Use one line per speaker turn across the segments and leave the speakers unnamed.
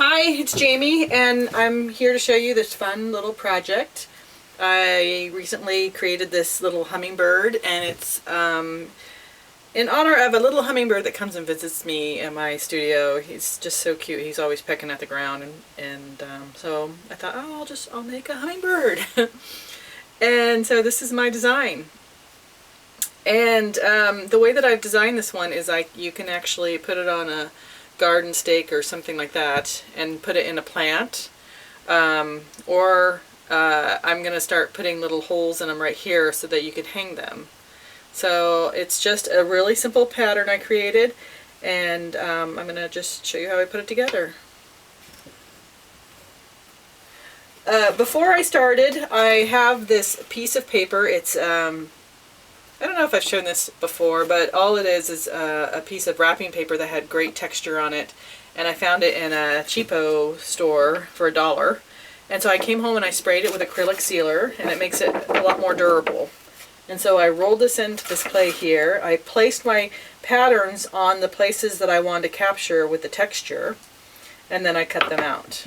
Hi, it's Jamie, and I'm here to show you this fun little project. I recently created this little hummingbird, and it's in honor of a little hummingbird that comes and visits me in my studio. He's just so cute. He's always pecking at the ground, and so I thought, oh, I'll make a hummingbird. And so this is my design. And the way that I've designed this one is you can actually put it on a garden stake or something like that and put it in a plant, or I'm going to start putting little holes in them right here so that you could hang them. So it's just a really simple pattern I created, and I'm going to just show you how I put it together. Before I started, I have this piece of paper. It's I don't know if I've shown this before, but all it is a piece of wrapping paper that had great texture on it, and I found it in a cheapo store for $1. And so I came home and I sprayed it with acrylic sealer, and it makes it a lot more durable. And so I rolled this into this clay here. I placed my patterns on the places that I wanted to capture with the texture, and then I cut them out.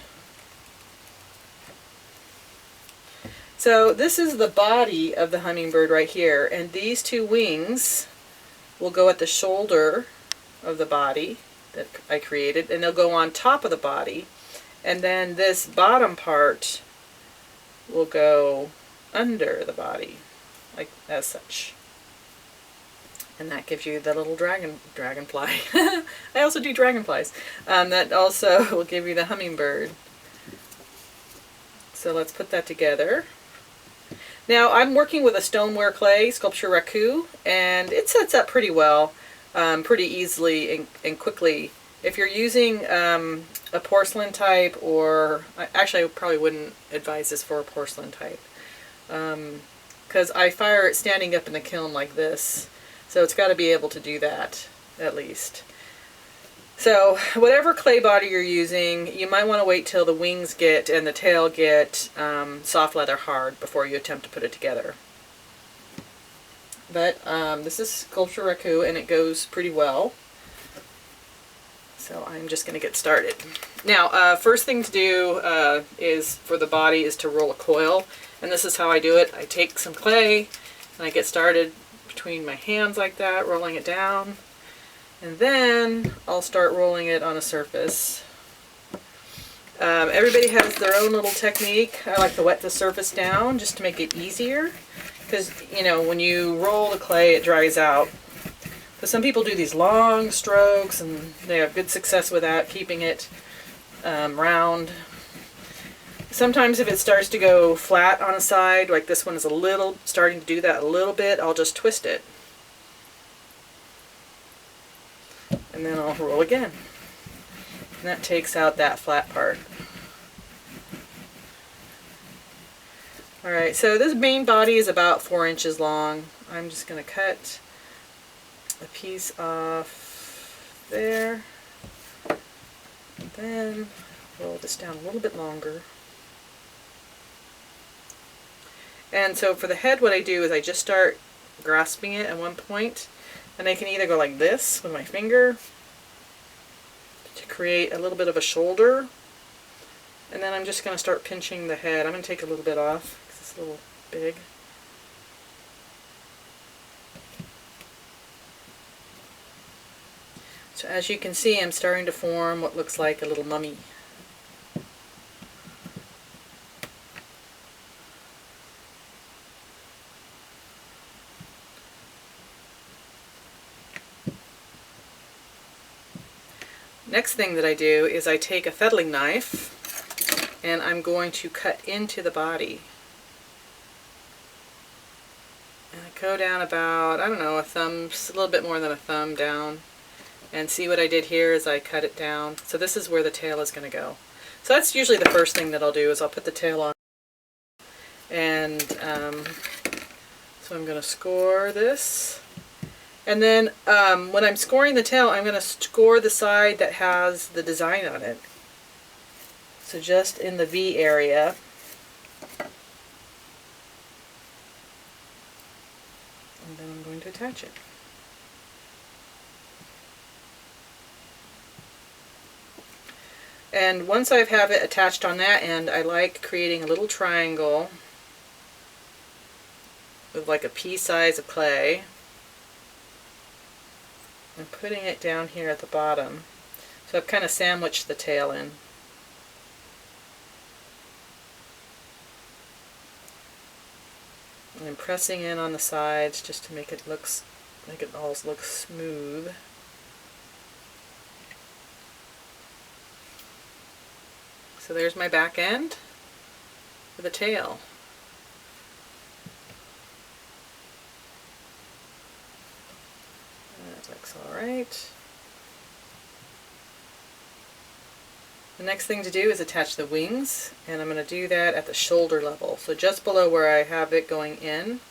So this is the body of the hummingbird right here, and these two wings will go at the shoulder of the body that I created, and they'll go on top of the body, and then this bottom part will go under the body, like as such. And that gives you the little dragonfly. I also do dragonflies. That also will give you the hummingbird. So let's put that together. Now I'm working with a stoneware clay, Sculpture Raku, and it sets up pretty well, pretty easily and quickly. If you're using a porcelain type, or actually I probably wouldn't advise this for a porcelain type, because I fire it standing up in the kiln like this, so it's got to be able to do that at least. So whatever clay body you're using, you might want to wait till the wings get and the tail get soft leather hard before you attempt to put it together. But this is Sculpture Raku, and it goes pretty well. So I'm just going to get started. Now, first thing to do is for the body is to roll a coil, and this is how I do it. I take some clay and I get started between my hands like that, rolling it down. And then I'll start rolling it on a surface. Everybody has their own little technique. I like to wet the surface down just to make it easier, because you know when you roll the clay it dries out. But some people do these long strokes and they have good success with that, keeping it round. Sometimes if it starts to go flat on a side, like this one is starting to do that a little bit, I'll just twist it. And then I'll roll again. And that takes out that flat part. Alright, so this main body is about 4 inches long. I'm just going to cut a piece off there. And then roll this down a little bit longer. And so for the head, what I do is I just start grasping it at one point. And I can either go like this with my finger to create a little bit of a shoulder, and then I'm just going to start pinching the head. I'm going to take a little bit off because it's a little big. So as you can see, I'm starting to form what looks like a little mummy. Next thing that I do is I take a fettling knife and I'm going to cut into the body. And I go down about, I don't know, a little bit more than a thumb down. And see what I did here is I cut it down. So this is where the tail is going to go. So that's usually the first thing that I'll do is I'll put the tail on. And so I'm going to score this. And then when I'm scoring the tail, I'm going to score the side that has the design on it. So just in the V area. And then I'm going to attach it. And once I have it attached on that end, I like creating a little triangle with like a pea size of clay and putting it down here at the bottom. So I've kind of sandwiched the tail in. And I'm pressing in on the sides just to make it all look smooth. So there's my back end with the tail. That looks alright. The next thing to do is attach the wings, and I'm going to do that at the shoulder level, so just below where I have it going in.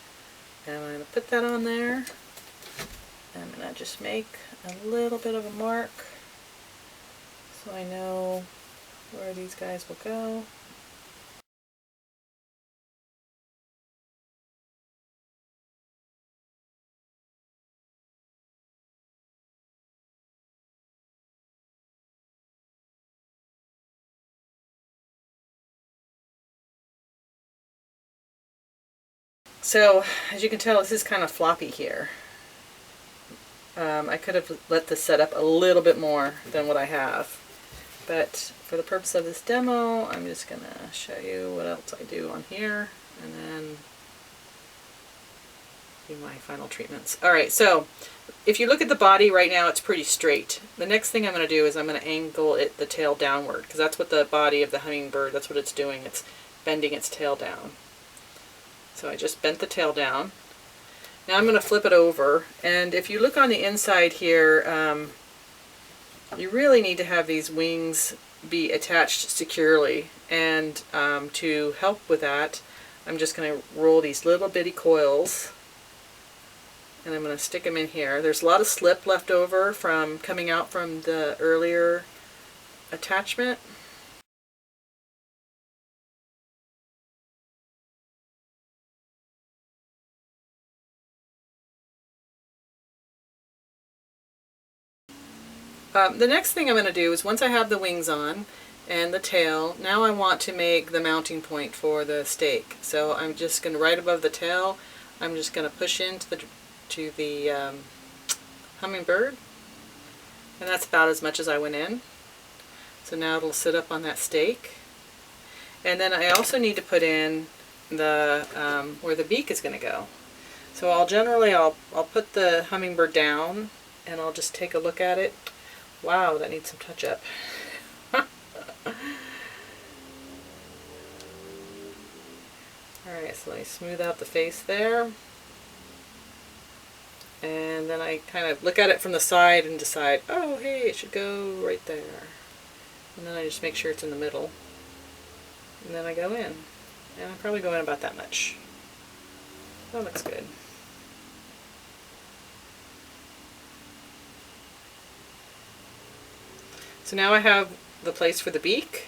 And I'm going to put that on there. I'm going to just make a little bit of a mark so I know where these guys will go. So, as you can tell, this is kind of floppy here. I could have let this set up a little bit more than what I have. But for the purpose of this demo, I'm just going to show you what else I do on here, and then do my final treatments. Alright, so if you look at the body right now, it's pretty straight. The next thing I'm going to do is I'm going to angle the tail downward, because that's what the body of the hummingbird, that's what it's doing. It's bending its tail down. So I just bent the tail down. Now I'm going to flip it over, and if you look on the inside here, you really need to have these wings be attached securely, and to help with that, I'm just going to roll these little bitty coils, and I'm going to stick them in here. There's a lot of slip left over from coming out from the earlier attachment. The next thing I'm going to do is, once I have the wings on and the tail, now I want to make the mounting point for the stake. So I'm just going to, right above the tail, I'm just going to push into the hummingbird, and that's about as much as I went in. So now it'll sit up on that stake. And then I also need to put in the where the beak is going to go. So I'll put the hummingbird down, and I'll just take a look at it. Wow, that needs some touch-up. Alright, so let me smooth out the face there. And then I kind of look at it from the side and decide, oh hey, it should go right there. And then I just make sure it's in the middle. And then I go in. And I probably go in about that much. That looks good. So now I have the place for the beak.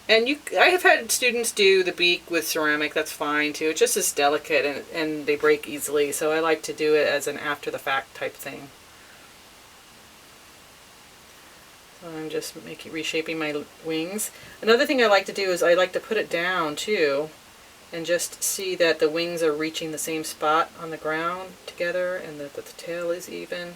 And I have had students do the beak with ceramic, that's fine too. It's just as delicate, and they break easily, so I like to do it as an after-the-fact type thing. So I'm just reshaping my wings. Another thing I like to do is I like to put it down too, and just see that the wings are reaching the same spot on the ground together, and that the tail is even.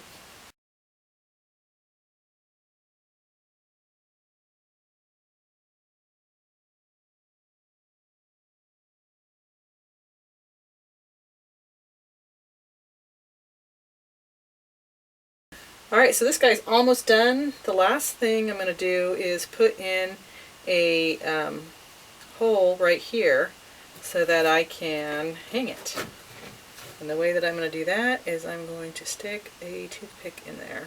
Alright, so this guy's almost done. The last thing I'm going to do is put in a hole right here so that I can hang it. And the way that I'm going to do that is I'm going to stick a toothpick in there.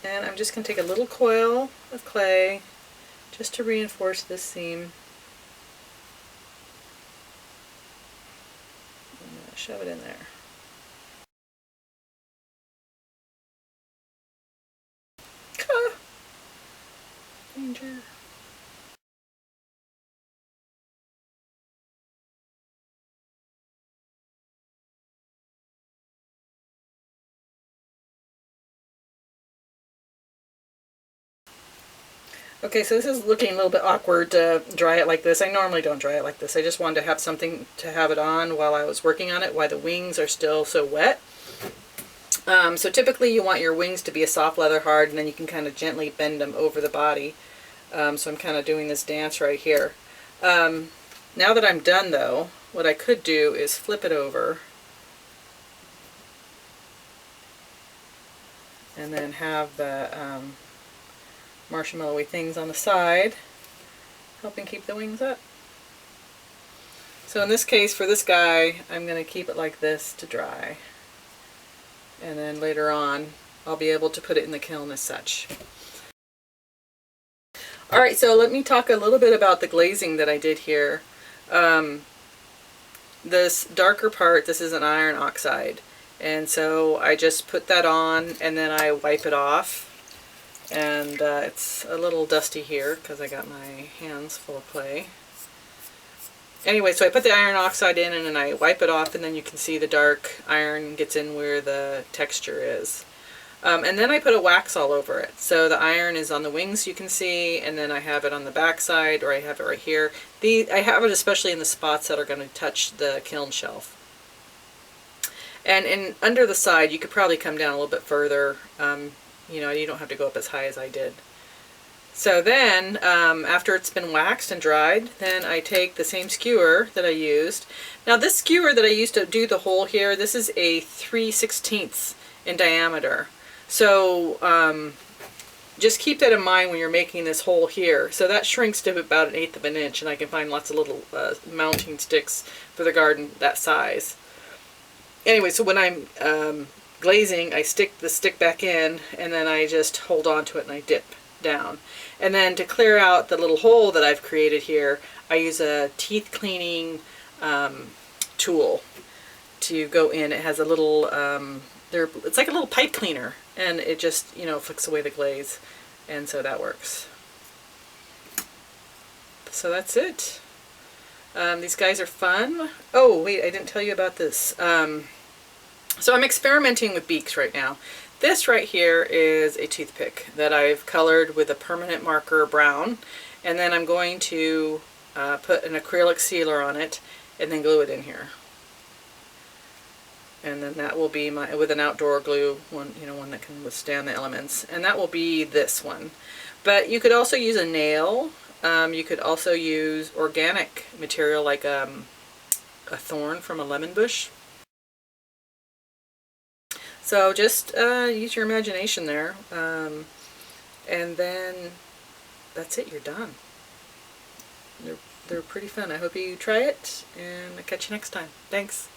And I'm just going to take a little coil of clay just to reinforce this seam. I'm going to shove it in there. Danger. Okay, so this is looking a little bit awkward to dry it like this. I normally don't dry it like this. I just wanted to have something to have it on while I was working on it, while the wings are still so wet. So typically you want your wings to be a soft leather hard, and then you can kind of gently bend them over the body. So I'm kind of doing this dance right here. Now that I'm done though, what I could do is flip it over and then have the marshmallowy things on the side helping keep the wings up. So in this case, for this guy, I'm going to keep it like this to dry. And then later on, I'll be able to put it in the kiln as such. Alright, so let me talk a little bit about the glazing that I did here. This darker part, this is an iron oxide. And so I just put that on and then I wipe it off. And it's a little dusty here because I got my hands full of clay. Anyway, so I put the iron oxide in and then I wipe it off, and then you can see the dark iron gets in where the texture is. And then I put a wax all over it. So the iron is on the wings, you can see, and then I have it on the back side, or I have it right here. I have it especially in the spots that are going to touch the kiln shelf. And under the side, you could probably come down a little bit further. You know, you don't have to go up as high as I did. So then, after it's been waxed and dried, then I take the same skewer that I used. Now this skewer that I used to do the hole here, this is a 3/16 in diameter. So just keep that in mind when you're making this hole here. So that shrinks to about 1/8 of an inch, and I can find lots of little mounting sticks for the garden that size. Anyway, so when I'm glazing, I stick the stick back in, and then I just hold on to it and I dip down. And then to clear out the little hole that I've created here, I use a teeth cleaning tool to go in. It has a little, it's like a little pipe cleaner, and it just, you know, flicks away the glaze, and so that works. So that's it. These guys are fun. Oh, wait, I didn't tell you about this. So I'm experimenting with beaks right now. This right here is a toothpick that I've colored with a permanent marker brown, and then I'm going to put an acrylic sealer on it and then glue it in here. And then that will be my, with an outdoor glue, one that can withstand the elements, and that will be this one. But you could also use a nail. You could also use organic material like a thorn from a lemon bush. So just use your imagination there, and then that's it, you're done. They're pretty fun. I hope you try it, and I'll catch you next time. Thanks.